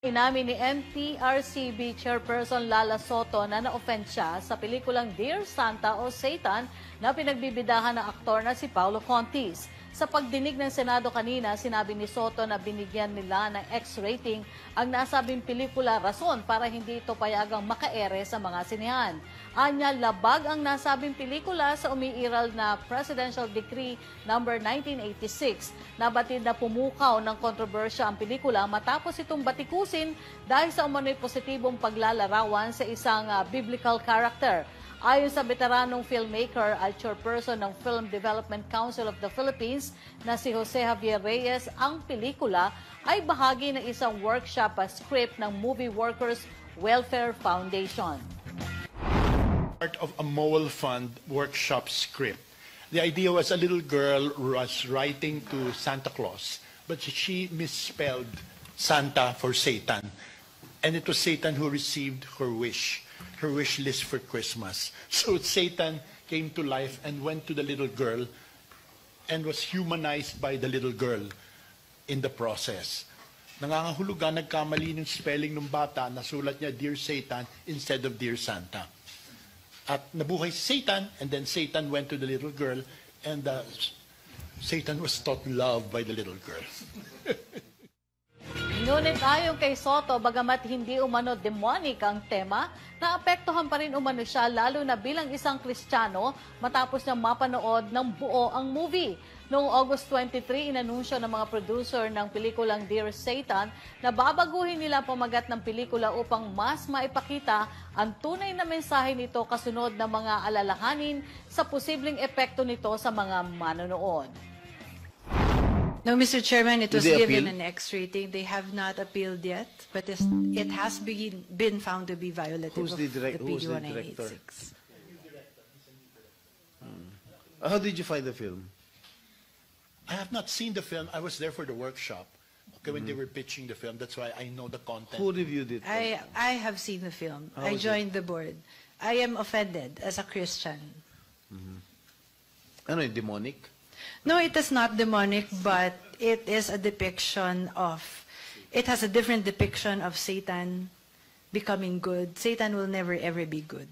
Inamin ni MTRCB Chairperson Lala Soto na na-offend siya sa pelikulang Dear Santa o Satan na pinagbibidahan ng aktor na si Paulo Contis. Sa pagdinig ng Senado kanina, sinabi ni Soto na binigyan nila ng X rating ang nasabing pelikula rason para hindi ito payagang makaere sa mga sinehan. Anya, labag ang nasabing pelikula sa umiiral na Presidential Decree No. 1986. Nabatid na pumukaw ng kontrobersya ang pelikula matapos itong batikusin dahil sa umano'y positibong paglalarawan sa isang biblical character. Ayon sa veteranong filmmaker at chairperson ng Film Development Council of the Philippines na si Jose Javier Reyes, ang pelikula ay bahagi ng isang workshop script ng Movie Workers Welfare Foundation. Part of a MOWEL Fund workshop script. The idea was a little girl was writing to Santa Claus, but she misspelled Santa for Satan. And it was Satan who received her wish list for Christmas. So Satan came to life and went to the little girl and was humanized by the little girl in the process. Nangangahulugan, nagkamali ng spelling ng bata, nasulat niya Dear Satan instead of Dear Santa. At nabuhay si Satan, and then Satan went to the little girl, and Satan was taught love by the little girl. Ngunit ayon kay Soto, bagamat hindi umano demonic ang tema, naapektuhan pa rin umano siya lalo na bilang isang Kristiyano matapos niya mapanood ng buo ang movie. Noong August 23, inanunsyo ng mga producer ng pelikulang Dear Satan na babaguhin nila ang pamagat ng pelikula upang mas maipakita ang tunay na mensahe nito kasunod ng mga alalahanin sa posibleng epekto nito sa mga manonood. No, Mr. Chairman, it was given appeal? an X rating. They have not appealed yet, but it has been found to be violative Who's of the the director? PD-1986. How did you find the film? I have not seen the film. I was there for the workshop. Okay, when they were pitching the film, that's why I know the content. Who reviewed it? I have seen the film. How I was joined the board. I am offended as a Christian. Ano yung demonic? No, it is not demonic, but it is a depiction of, it has a different depiction of Satan becoming good. Satan will never ever be good.